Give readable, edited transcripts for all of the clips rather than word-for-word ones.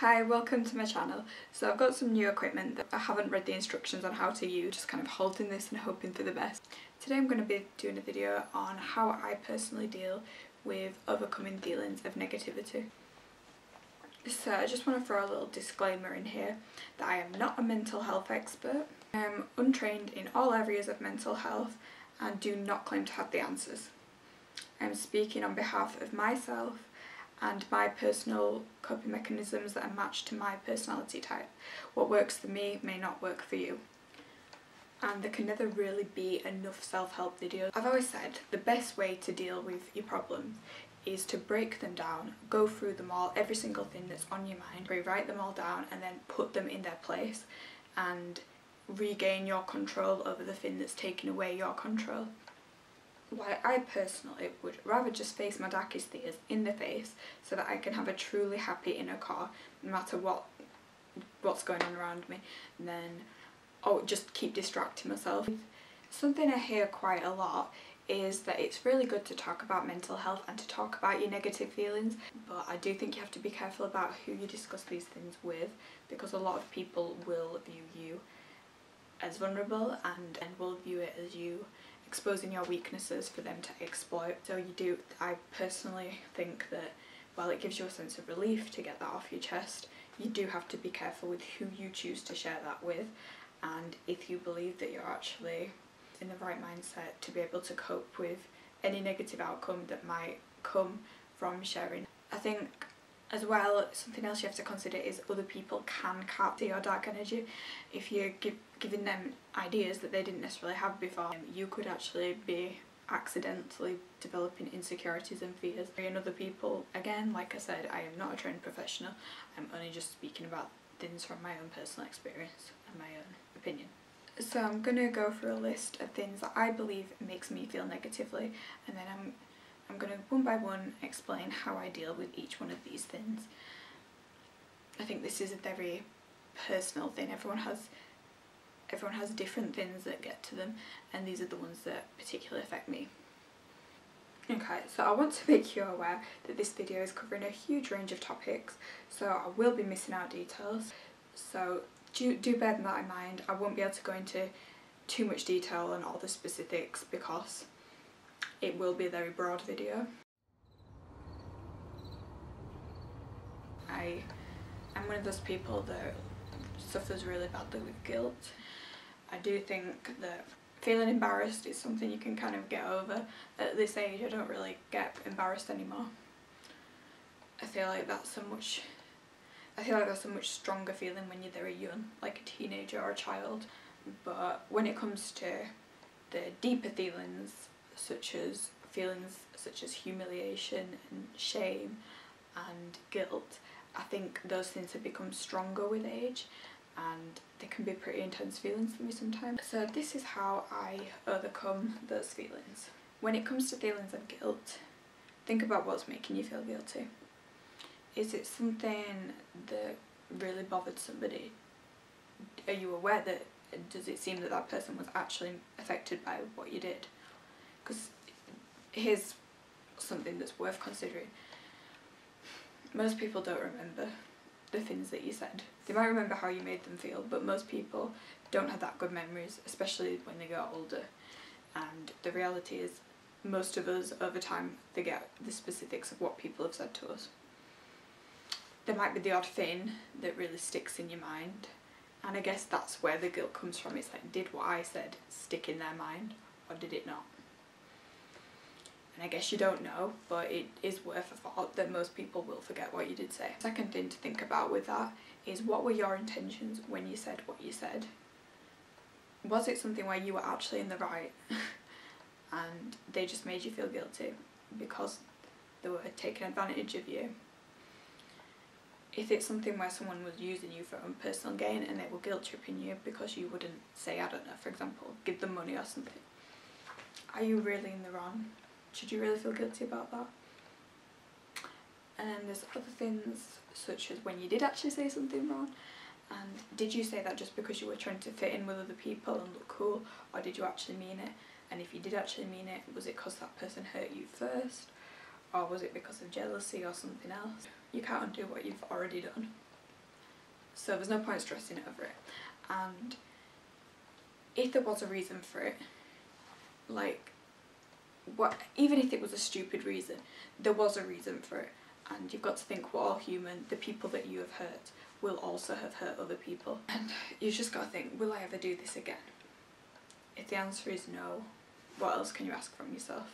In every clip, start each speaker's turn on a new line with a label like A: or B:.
A: Hi, welcome to my channel. So I've got some new equipment that I haven't read the instructions on how to use, just kind of holding this and hoping for the best. Today I'm going to be doing a video on how I personally deal with overcoming feelings of negativity. So I just want to throw a little disclaimer in here that I am not a mental health expert. I am untrained in all areas of mental health and do not claim to have the answers. I am speaking on behalf of myself and my personal coping mechanisms that are matched to my personality type. What works for me may not work for you. And there can never really be enough self-help videos. I've always said the best way to deal with your problems is to break them down, go through them all, every single thing that's on your mind, rewrite them all down and then put them in their place and regain your control over the thing that's taking away your control. Why I personally would rather just face my darkest fears in the face so that I can have a truly happy inner core no matter what's going on around me, and then just keep distracting myself. Something I hear quite a lot is that it's really good to talk about mental health and to talk about your negative feelings, but I do think you have to be careful about who you discuss these things with, because a lot of people will view you as vulnerable and will view it as you exposing your weaknesses for them to exploit. So I personally think that while it gives you a sense of relief to get that off your chest, you do have to be careful with who you choose to share that with, and if you believe that you're actually in the right mindset to be able to cope with any negative outcome that might come from sharing. I think as well, something else you have to consider is other people can capture your dark energy. If you're giving them ideas that they didn't necessarily have before, you could actually be accidentally developing insecurities and fears. And other people, again, like I said, I am not a trained professional. I'm only just speaking about things from my own personal experience and my own opinion. So I'm going to go through a list of things that I believe makes me feel negatively, and then I'm going to one by one explain how I deal with each one of these things. I think this is a very personal thing. Everyone has different things that get to them, and these are the ones that particularly affect me. Okay, so I want to make you aware that this video is covering a huge range of topics, so I will be missing out details. So do bear that in mind. I won't be able to go into too much detail on all the specifics because it will be a very broad video. I'm one of those people that suffers really badly with guilt. I do think that feeling embarrassed is something you can kind of get over. At this age I don't really get embarrassed anymore. I feel like that's a much stronger feeling when you're very young, like a teenager or a child. But when it comes to the deeper feelings such as humiliation and shame and guilt, I think those things have become stronger with age, and they can be pretty intense feelings for me sometimes. So this is how I overcome those feelings. When it comes to feelings of guilt, think about what's making you feel guilty. Is it something that really bothered somebody? Are you aware that, does it seem that that person was actually affected by what you did? Because here's something that's worth considering. Most people don't remember the things that you said. They might remember how you made them feel, but most people don't have that good memories, especially when they get older. And the reality is, most of us over time forget the specifics of what people have said to us. There might be the odd thing that really sticks in your mind, and I guess that's where the guilt comes from. It's like, did what I said stick in their mind, or did it not? And I guess you don't know, but it is worth a thought that most people will forget what you did say. Second thing to think about with that is, what were your intentions when you said what you said? Was it something where you were actually in the right and they just made you feel guilty because they were taking advantage of you? If it's something where someone was using you for own personal gain and they were guilt tripping you because you wouldn't say, I don't know, for example, give them money or something, are you really in the wrong? Should you really feel guilty about that? And then there's other things such as when you did actually say something wrong, and did you say that just because you were trying to fit in with other people and look cool, or did you actually mean it? And if you did actually mean it, was it because that person hurt you first, or was it because of jealousy or something else? You can't undo what you've already done. So there's no point stressing over it. And if there was a reason for it, like, what, even if it was a stupid reason, there was a reason for it. And you've got to think, we're all human. The people that you have hurt will also have hurt other people. And you've just got to think, will I ever do this again? If the answer is no, what else can you ask from yourself?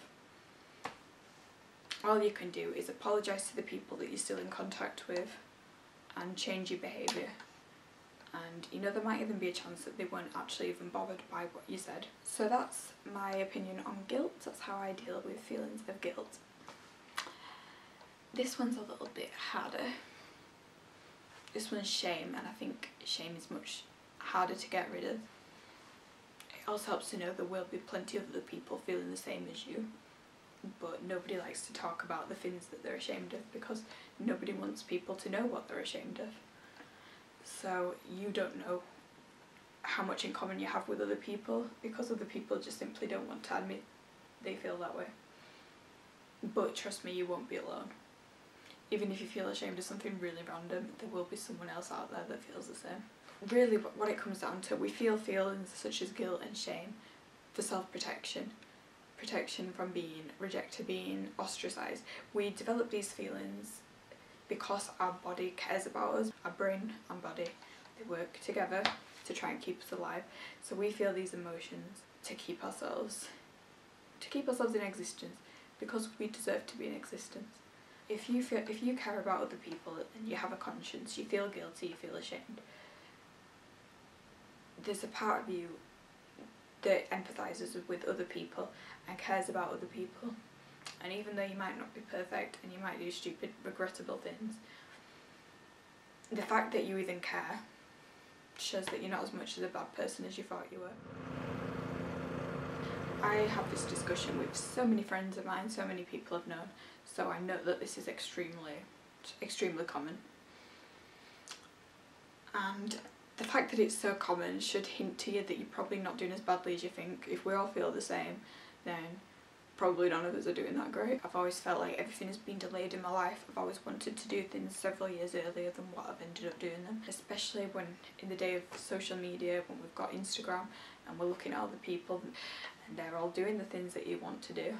A: All you can do is apologise to the people that you're still in contact with and change your behaviour. And you know, there might even be a chance that they weren't actually even bothered by what you said. So that's my opinion on guilt. That's how I deal with feelings of guilt. This one's a little bit harder. This one's shame, and I think shame is much harder to get rid of. It also helps to know there will be plenty of other people feeling the same as you, but nobody likes to talk about the things that they're ashamed of because nobody wants people to know what they're ashamed of. So you don't know how much in common you have with other people because other people just simply don't want to admit they feel that way. But trust me, you won't be alone. Even if you feel ashamed of something really random, there will be someone else out there that feels the same. Really, what it comes down to, we feel feelings such as guilt and shame for self-protection. Protection from being rejected, being ostracised. We develop these feelings because our body cares about us. Our brain and body, they work together to try and keep us alive. So we feel these emotions to keep ourselves in existence, because we deserve to be in existence. If you care about other people and you have a conscience, you feel guilty, you feel ashamed, there's a part of you that empathises with other people and cares about other people. And even though you might not be perfect and you might do stupid, regrettable things, the fact that you even care shows that you're not as much as a bad person as you thought you were. I have this discussion with so many friends of mine, so many people I've known, so I know that this is extremely common. And the fact that it's so common should hint to you that you're probably not doing as badly as you think. If we all feel the same, then probably none of us are doing that great. I've always felt like everything has been delayed in my life. I've always wanted to do things several years earlier than what I've ended up doing them. Especially when in the day of social media, when we've got Instagram and we're looking at other people and they're all doing the things that you want to do.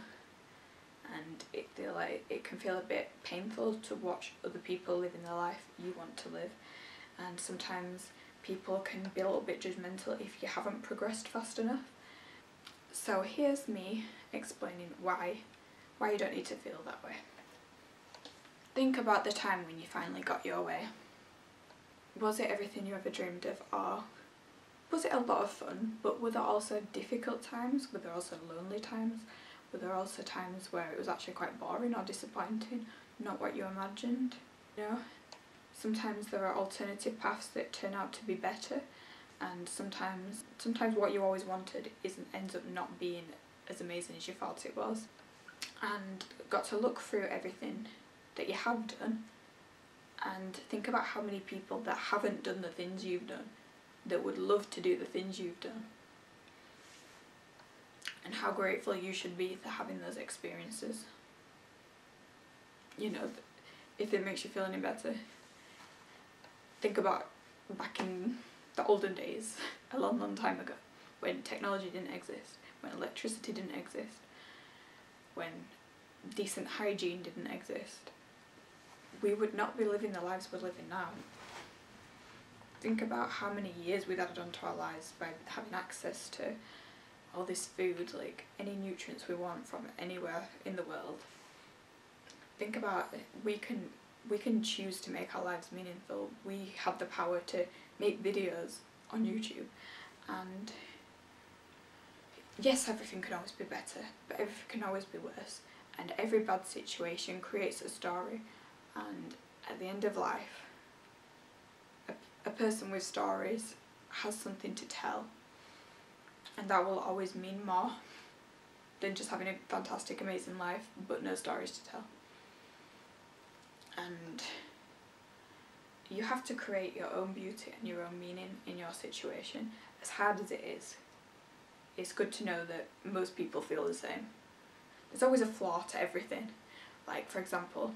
A: And it can feel a bit painful to watch other people living the life you want to live. And sometimes people can be a little bit judgmental if you haven't progressed fast enough. So here's me explaining why you don't need to feel that way. Think about the time when you finally got your way. Was it everything you ever dreamed of, or was it a lot of fun, but were there also difficult times? Were there also lonely times? Were there also times where it was actually quite boring or disappointing, not what you imagined? You know, sometimes there are alternative paths that turn out to be better, and sometimes what you always wanted ends up not being as amazing as you thought it was. And got to look through everything that you have done and think about how many people that haven't done the things you've done that would love to do the things you've done, and how grateful you should be for having those experiences. You know, if it makes you feel any better, think about back in the olden days, a long time ago, when technology didn't exist, when electricity didn't exist, when decent hygiene didn't exist. We would not be living the lives we're living now. Think about how many years we've added onto our lives by having access to all this food, like any nutrients we want from anywhere in the world. Think about it. We can choose to make our lives meaningful. We have the power to make videos on YouTube, and yes, everything can always be better, but everything can always be worse, and every bad situation creates a story, and at the end of life, a person with stories has something to tell, and that will always mean more than just having a fantastic, amazing life but no stories to tell. And you have to create your own beauty and your own meaning in your situation. As hard as it is, it's good to know that most people feel the same. There's always a flaw to everything. Like, for example,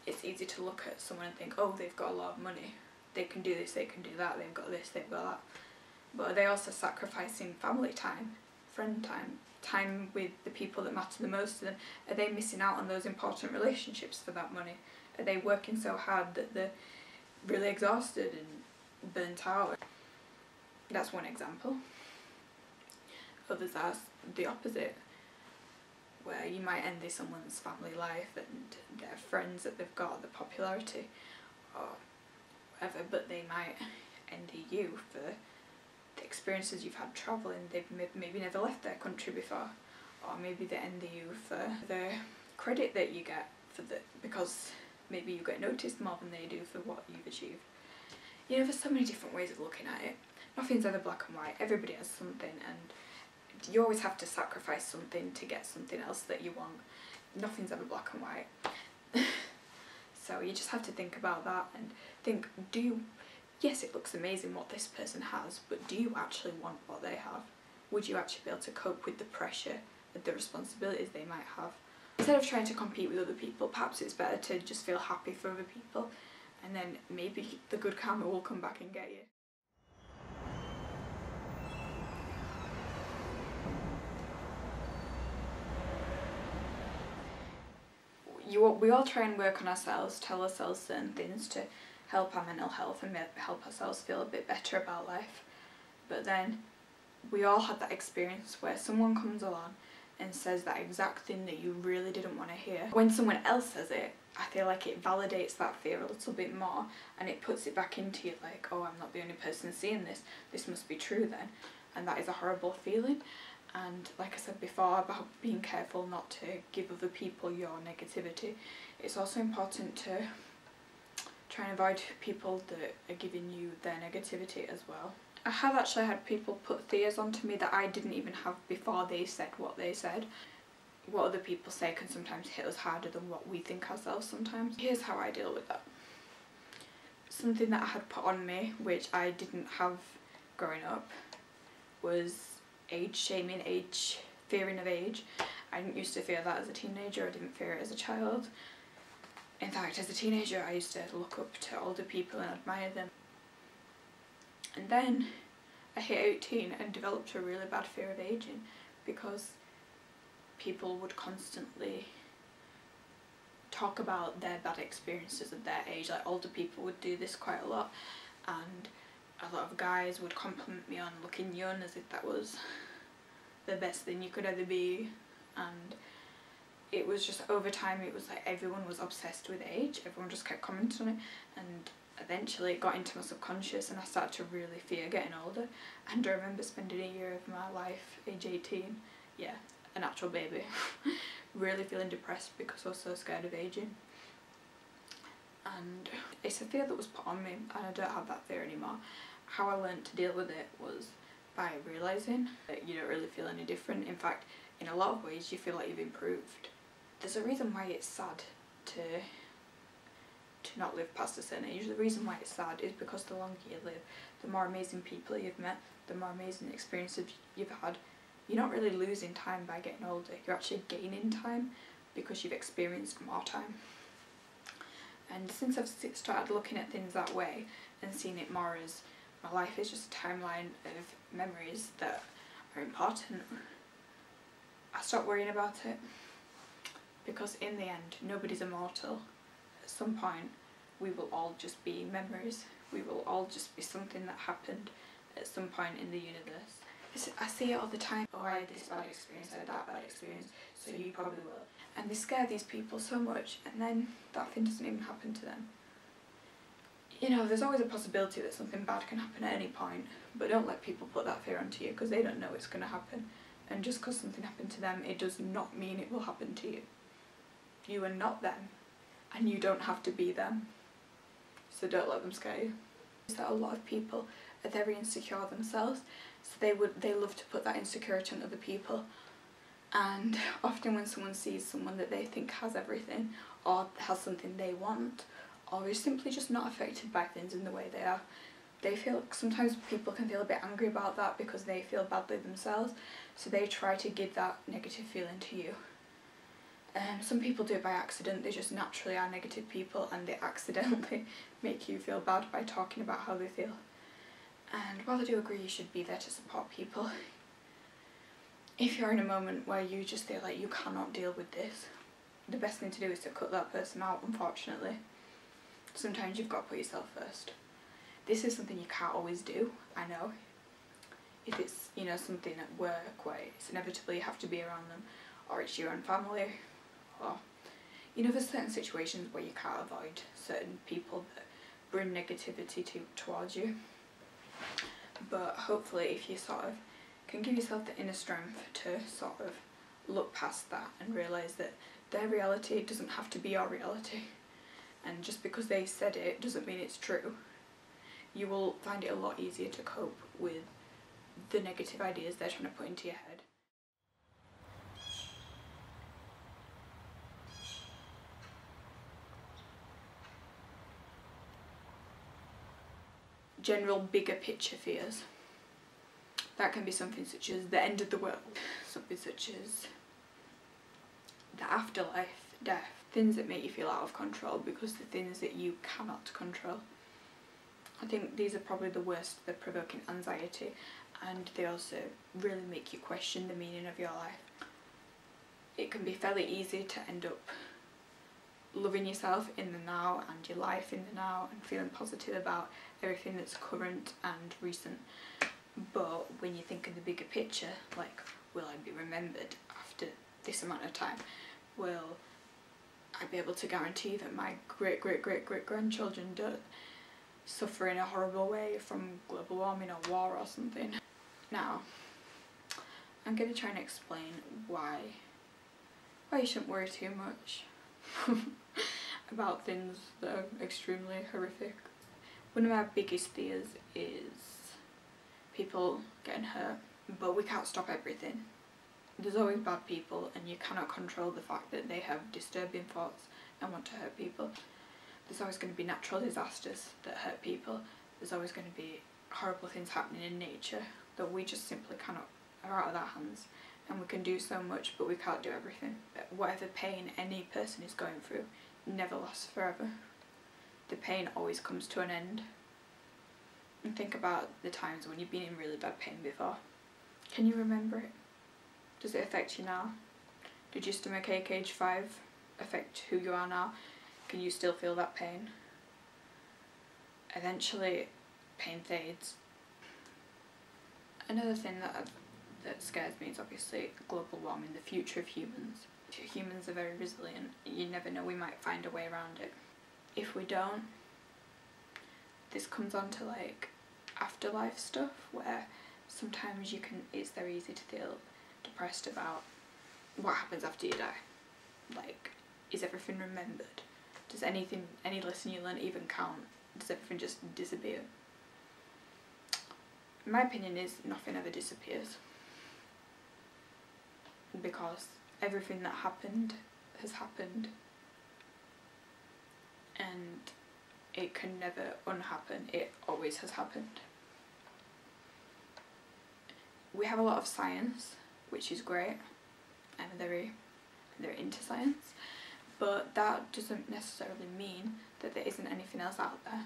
A: it's easy to look at someone and think, oh, they've got a lot of money, they can do this, they can do that, they've got this, they've got that. But are they also sacrificing family time, friend time, time with the people that matter the most to them? Are they missing out on those important relationships for that money? Are they working so hard that they're really exhausted and burnt out? That's one example. Others are the opposite, where you might envy someone's family life and their friends that they've got, the popularity or whatever, but they might envy you for the experiences you've had travelling. They've maybe never left their country before, or maybe they envy you for the credit that you get because maybe you get noticed more than they do for what you've achieved. You know, there's so many different ways of looking at it. Nothing's ever black and white. Everybody has something, and you always have to sacrifice something to get something else that you want. Nothing's ever black and white. So you just have to think about that and think, yes, it looks amazing what this person has, but do you actually want what they have? Would you actually be able to cope with the pressure and the responsibilities they might have? Instead of trying to compete with other people, perhaps it's better to just feel happy for other people, and then maybe the good karma will come back and get you. We all try and work on ourselves, tell ourselves certain things to help our mental health and help ourselves feel a bit better about life. But then we all had that experience where someone comes along and says that exact thing that you really didn't want to hear. When someone else says it, I feel like it validates that fear a little bit more, and it puts it back into you like, oh, I'm not the only person seeing this, this must be true then. And that is a horrible feeling. And like I said before about being careful not to give other people your negativity, it's also important to try and avoid people that are giving you their negativity as well. I have actually had people put fears onto me that I didn't even have before they said what they said. What other people say can sometimes hit us harder than what we think ourselves sometimes. Here's how I deal with that. Something that I had put on me, which I didn't have growing up, was age shaming, fearing of age. I didn't used to fear that as a teenager, I didn't fear it as a child. In fact, as a teenager I used to look up to older people and admire them. And then I hit 18 and developed a really bad fear of aging, because people would constantly talk about their bad experiences at their age. Like, older people would do this quite a lot, and a lot of guys would compliment me on looking young as if that was the best thing you could ever be. And it was just, over time, it was like everyone was obsessed with age, everyone just kept commenting on it, and eventually it got into my subconscious and I started to really fear getting older. And I remember spending a year of my life, age 18, yeah, an actual baby, really feeling depressed because I was so scared of aging. And it's a fear that was put on me, and I don't have that fear anymore. How I learned to deal with it was by realising that you don't really feel any different. In fact, in a lot of ways you feel like you've improved. There's a reason why it's sad to not live past a certain age. The reason why it's sad is because the longer you live, the more amazing people you've met, the more amazing experiences you've had. You're not really losing time by getting older, you're actually gaining time because you've experienced more time. And since I've started looking at things that way and seeing it more as my life is just a timeline of memories that are important, I stopped worrying about it. Because in the end, nobody's immortal. At some point, we will all just be memories. We will all just be something that happened at some point in the universe. I see it all the time. Oh, I had this bad experience, I had that bad experience, so you probably will. And they scare these people so much, and then that thing doesn't even happen to them. You know, there's always a possibility that something bad can happen at any point, but don't let people put that fear onto you, because they don't know it's going to happen. And just because something happened to them, it does not mean it will happen to you. You are not them, and you don't have to be them. So don't let them scare you. That a lot of people are very insecure themselves, so they love to put that insecurity on other people. And often when someone sees someone that they think has everything, or has something they want, or is simply just not affected by things in the way they are, sometimes people can feel a bit angry about that because they feel badly themselves, so they try to give that negative feeling to you. Some people do it by accident, they just naturally are negative people and they accidentally make you feel bad by talking about how they feel. And while I do agree you should be there to support people, if you're in a moment where you just feel like you cannot deal with this, the best thing to do is to cut that person out, unfortunately. Sometimes you've got to put yourself first. This is something you can't always do, I know. If it's, you know, something at work where it's inevitably you have to be around them, or it's your own family, or, you know, there's certain situations where you can't avoid certain people that bring negativity towards you. But hopefully if you sort of can give yourself the inner strength to sort of look past that and realise that their reality doesn't have to be your reality, and just because they said it doesn't mean it's true, you will find it a lot easier to cope with the negative ideas they're trying to put into your head. General bigger picture fears. That can be something such as the end of the world, something such as the afterlife, death, things that make you feel out of control because the things that you cannot control. I think these are probably the worst. They're provoking anxiety, and they also really make you question the meaning of your life. It can be fairly easy to end up loving yourself in the now and your life in the now and feeling positive about everything that's current and recent. But when you think of the bigger picture, like, will I be remembered after this amount of time? Will I be able to guarantee that my great-great-great-great-grandchildren don't suffer in a horrible way from global warming or war or something? Now, I'm going to try and explain why you shouldn't worry too much about things that are extremely horrific. One of my biggest fears is people getting hurt, but we can't stop everything. There's always bad people, and you cannot control the fact that they have disturbing thoughts and want to hurt people. There's always going to be natural disasters that hurt people. There's always going to be horrible things happening in nature that we just simply cannot, are out of our hands. And we can do so much, but we can't do everything. But whatever pain any person is going through never lasts forever. The pain always comes to an end. And think about the times when you've been in really bad pain before. Can you remember it? Does it affect you now? Did your stomachache age 5 affect who you are now? Can you still feel that pain? Eventually, pain fades. Another thing that scares me is obviously global warming, the future of humans. Humans are very resilient. You never know, we might find a way around it. If we don't, this comes on to like afterlife stuff, where sometimes it's very easy to feel depressed about what happens after you die. Like, is everything remembered? Does any lesson you learn even count? Does everything just disappear? My opinion is nothing ever disappears, because everything that happened has happened and it can never unhappen. It always has happened. We have a lot of science, which is great. I'm very into science, but that doesn't necessarily mean that there isn't anything else out there.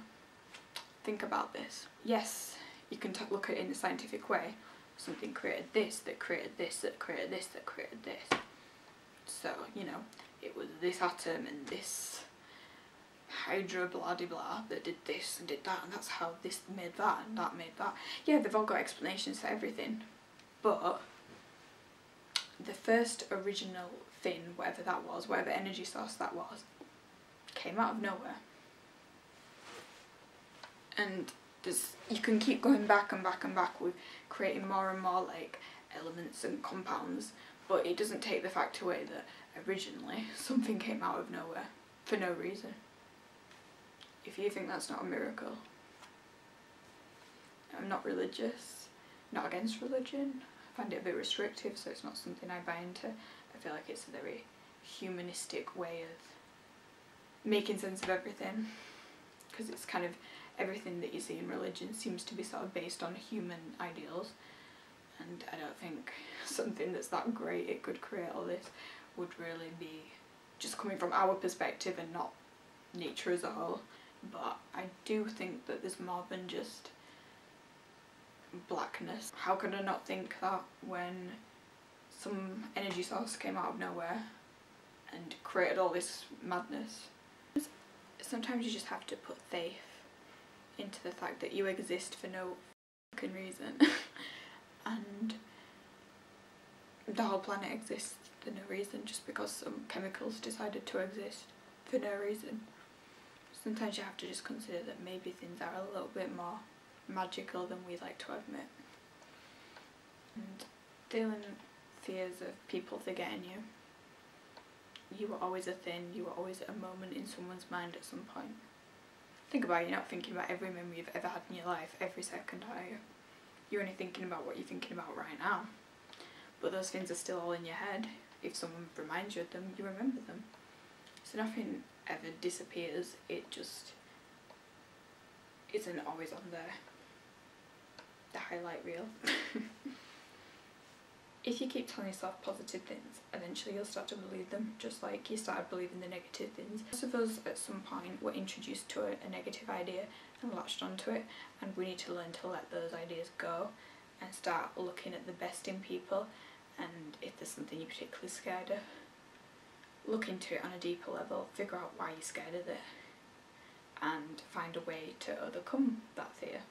A: Think about this. Yes, you can look at it in a scientific way. Something created this, that created this, that created this, that created this. So, you know, it was this atom and this hydro blah de blah that did this and did that, and that's how this made that and that made that. Yeah, they've all got explanations for everything, but the first original thing, whatever that was, whatever energy source that was, came out of nowhere. And you can keep going back and back and back with creating more and more like elements and compounds, but it doesn't take the fact away that originally something came out of nowhere for no reason. If you think that's not a miracle, I'm not religious, not against religion. I find it a bit restrictive, so it's not something I buy into. I feel like it's a very humanistic way of making sense of everything, because it's kind of everything that you see in religion seems to be sort of based on human ideals, and I don't think something that's that great it could create all this would really be just coming from our perspective and not nature as a whole. But I do think that there's more than just blackness. How could I not think that when some energy source came out of nowhere and created all this madness? Sometimes you just have to put faith into the fact that you exist for no fucking reason and the whole planet exists for no reason just because some chemicals decided to exist for no reason. Sometimes you have to just consider that maybe things are a little bit more magical than we like to admit. And feeling fears of people forgetting you. You were always a thing, you were always a moment in someone's mind at some point. Think about it, you're not thinking about every memory you've ever had in your life every second, are you? You're only thinking about what you're thinking about right now. But those things are still all in your head. If someone reminds you of them, you remember them. So nothing ever disappears, it just isn't always on the highlight reel. If you keep telling yourself positive things, eventually you'll start to believe them, just like you started believing the negative things. Most of us at some point were introduced to a negative idea and latched onto it, and we need to learn to let those ideas go and start looking at the best in people, and if there's something you're particularly scared of, look into it on a deeper level, figure out why you're scared of it, and find a way to overcome that fear.